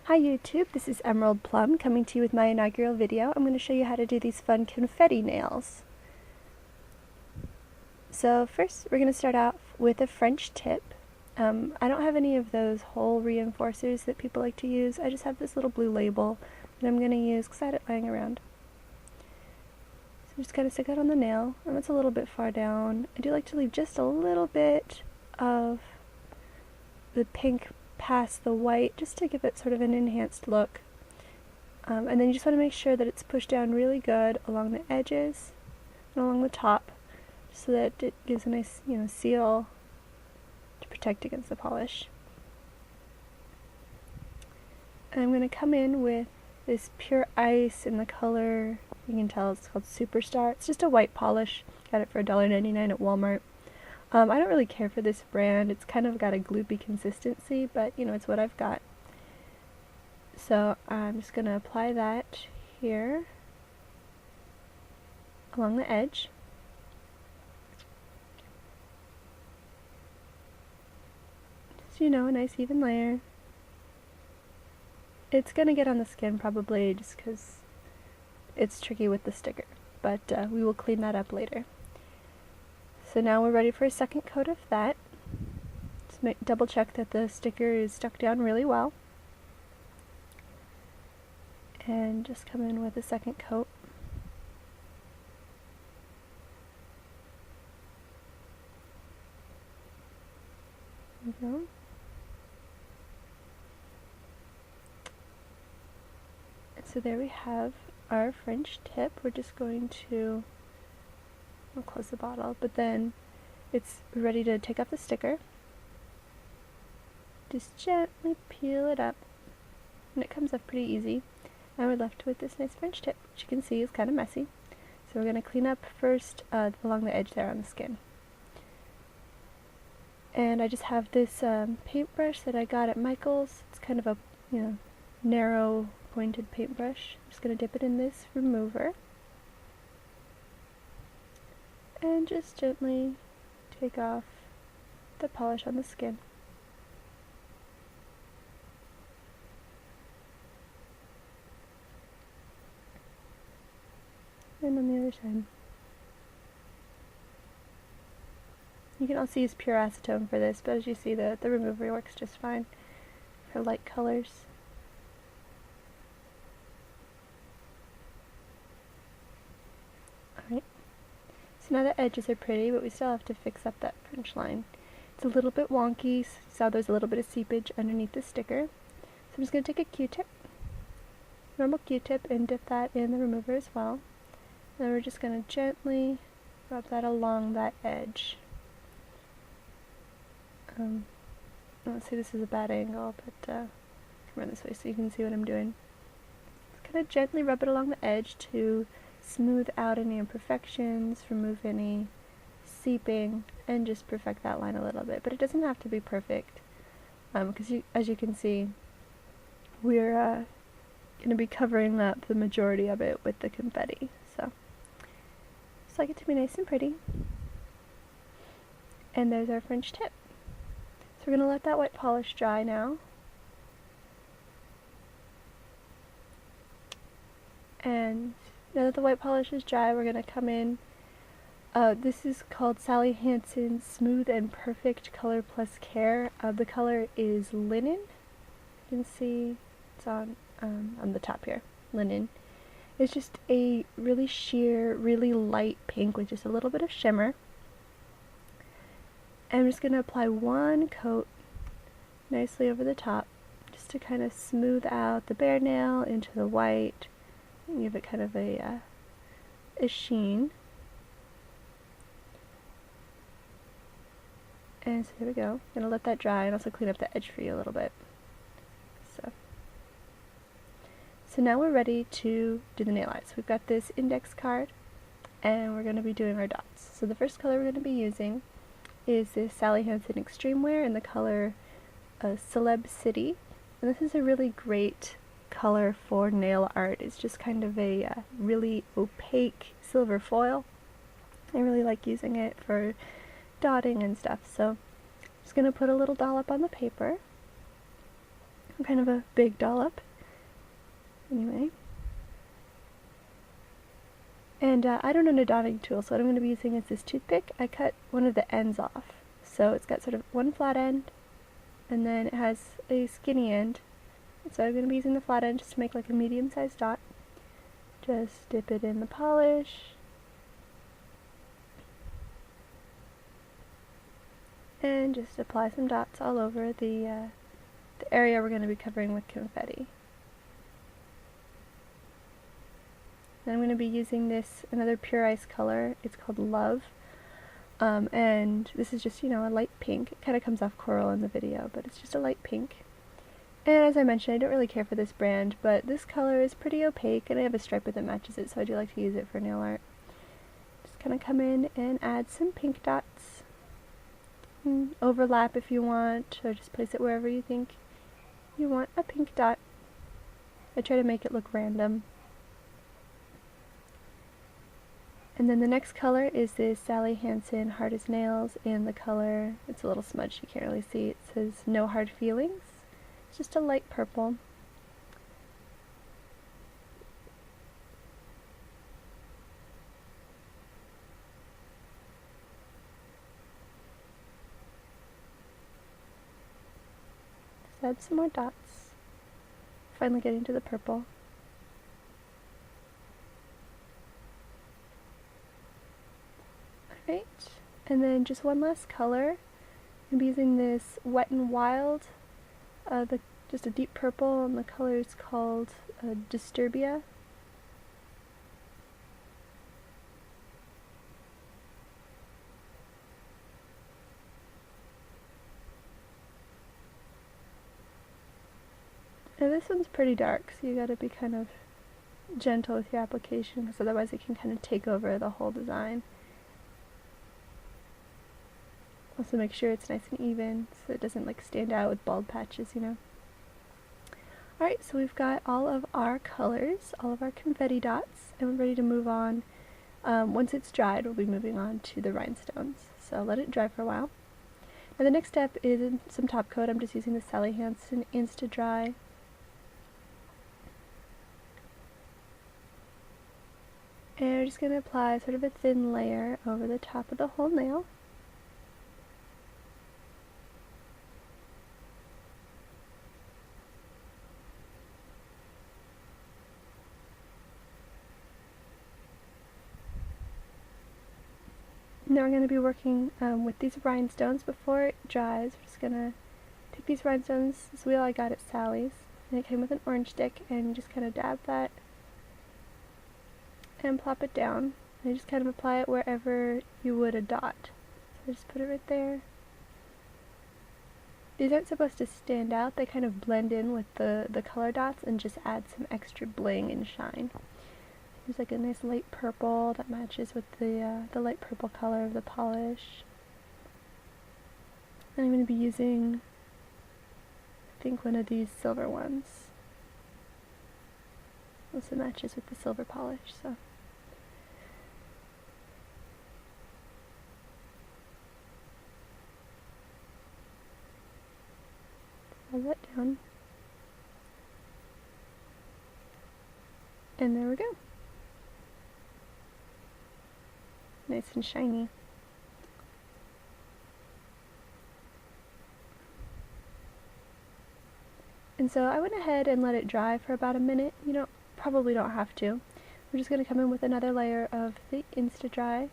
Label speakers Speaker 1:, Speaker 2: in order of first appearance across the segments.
Speaker 1: Hi YouTube, this is Emerald Plum coming to you with my inaugural video. I'm going to show you how to do these fun confetti nails. So first we're going to start out with a French tip. I don't have any of those hole reinforcers that people like to use. I just have this little blue label that I'm going to use because I had it lying around. So I'm just going to stick that on the nail, and it's a little bit far down. I do like to leave just a little bit of the pink past the white just to give it sort of an enhanced look. And then you just want to make sure that it's pushed down really good along the edges and along the top so that it gives a nice, seal to protect against the polish. And I'm going to come in with this pure ice in the color, you can tell it's called Superstar. It's just a white polish. Got it for $1.99 at Walmart. I don't really care for this brand. It's kind of got a gloopy consistency, but it's what I've got. So I'm just going to apply that here along the edge. Just, a nice even layer. It's going to get on the skin probably just because it's tricky with the sticker, but we will clean that up later. So now we're ready for a second coat of that. Just double check that the sticker is stuck down really well. And just come in with a second coat. There we go. And so there we have our French tip. We're just going to I'll close the bottle, but then it's ready to take off the sticker. Just gently peel it up, and it comes off pretty easy. And we're left with this nice French tip, which you can see is kind of messy. So we're going to clean up first along the edge there on the skin. And I just have this paintbrush that I got at Michael's. It's kind of a narrow pointed paintbrush. I'm just going to dip it in this remover. And just gently take off the polish on the skin. And on the other side. You can also use pure acetone for this, but as you see, the remover works just fine for light colors. Alright. So now the edges are pretty, but we still have to fix up that French line. It's a little bit wonky, so there's a little bit of seepage underneath the sticker. So I'm just going to take a Q-tip, normal Q-tip, and dip that in the remover as well. And then we're just going to gently rub that along that edge. Let's see, this is a bad angle, but come around this way so you can see what I'm doing. Just kind of gently rub it along the edge to smooth out any imperfections, remove any seeping, and just perfect that line a little bit. But it doesn't have to be perfect, because as you can see, we're going to be covering up the majority of it with the confetti. So just like it to be nice and pretty. And there's our French tip. So we're going to let that white polish dry now. And now that the white polish is dry, we're going to come in. This is called Sally Hansen's Smooth and Perfect Color Plus Care. The color is linen. You can see it's on the top here. Linen. It's just a really sheer, really light pink with just a little bit of shimmer. And I'm just going to apply one coat nicely over the top just to kind of smooth out the bare nail into the white. Give it kind of a sheen. And so there we go. I'm going to let that dry and also clean up the edge for you a little bit. So now we're ready to do the nail art. So we've got this index card, and we're going to be doing our dots. So the first color we're going to be using is this Sally Hansen Extreme Wear in the color Celeb City. And this is a really great color for nail art. It's just kind of a really opaque silver foil. I really like using it for dotting and stuff. So I'm just going to put a little dollop on the paper. I'm kind of a big dollop. Anyway. And I don't own a dotting tool, so what I'm going to be using is this toothpick. I cut one of the ends off. So it's got sort of one flat end, and then it has a skinny end. So I'm going to be using the flat end just to make like a medium-sized dot. Just dip it in the polish. And just apply some dots all over the area we're going to be covering with confetti. Then I'm going to be using this, another Pure Ice color. It's called Love. And this is just, a light pink. It kind of comes off coral in the video, but it's just a light pink. And as I mentioned, I don't really care for this brand, but this color is pretty opaque, and I have a striper that matches it, so I do like to use it for nail art. Just kind of come in and add some pink dots. Overlap if you want, or just place it wherever you think you want a pink dot. I try to make it look random. And then the next color is this Sally Hansen Hard as Nails, and the color, it's a little smudged, you can't really see, it says No Hard Feelings. It's just a light purple. Just add some more dots. Finally getting to the purple. Alright, and then just one last color. I'm using this Wet n Wild, just a deep purple, and the color is called Disturbia. Now this one's pretty dark, so you gotta be kind of gentle with your application, because otherwise it can kind of take over the whole design. Also make sure it's nice and even, so it doesn't like stand out with bald patches, Alright, so we've got all of our colors, all of our confetti dots, and we're ready to move on. Once it's dried, we'll be moving on to the rhinestones. So let it dry for a while. Now the next step is some top coat. I'm just using the Sally Hansen Insta Dry. And we're just going to apply sort of a thin layer over the top of the whole nail. Now we're going to be working with these rhinestones. Before it dries, we're just going to take these rhinestones. This wheel I got at Sally's, and it came with an orange stick, and you just kind of dab that and plop it down. And you just kind of apply it wherever you would a dot. So just put it right there. These aren't supposed to stand out, they kind of blend in with the color dots and just add some extra bling and shine. There's like a nice light purple that matches with the light purple color of the polish. And I'm going to be using, I think, one of these silver ones. Also matches with the silver polish, so. Hold that down. And there we go. Nice and shiny. And so I went ahead and let it dry for about a minute. You probably don't have to. We're just going to come in with another layer of the Insta Dry.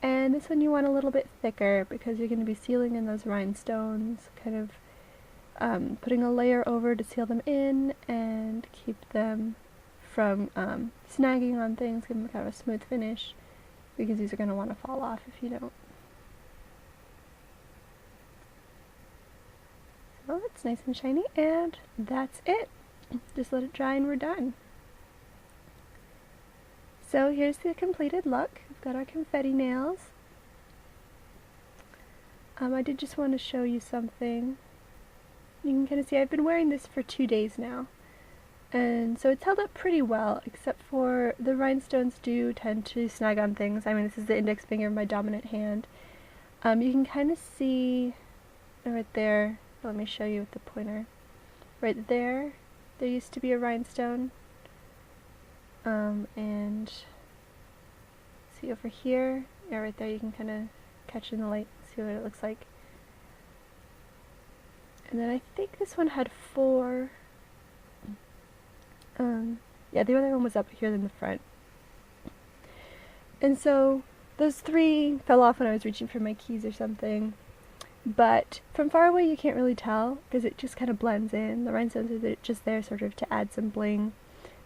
Speaker 1: And this one you want a little bit thicker because you're going to be sealing in those rhinestones, kind of putting a layer over to seal them in and keep them from snagging on things, give them kind of a smooth finish, because these are going to want to fall off if you don't. So it's nice and shiny, and that's it. Just let it dry and we're done. So here's the completed look. We've got our confetti nails. I did just want to show you something. You can kind of see I've been wearing this for 2 days now. And so it's held up pretty well, except for the rhinestones do tend to snag on things. I mean, this is the index finger of my dominant hand. You can kind of see right there, let me show you with the pointer, right there used to be a rhinestone. And see over here, yeah, right there you can kind of catch in the light, see what it looks like. And then I think this one had 4. Yeah, the other one was up here in the front. And so those 3 fell off when I was reaching for my keys or something. But from far away you can't really tell because it just kind of blends in. The rhinestones are just there sort of to add some bling.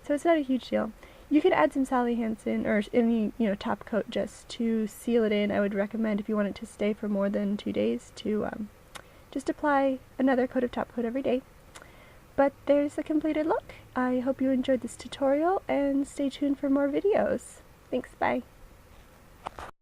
Speaker 1: So it's not a huge deal. You could add some Sally Hansen or any, top coat just to seal it in. I would recommend if you want it to stay for more than 2 days to just apply another coat of top coat every day. But there's the completed look. I hope you enjoyed this tutorial and stay tuned for more videos. Thanks, bye.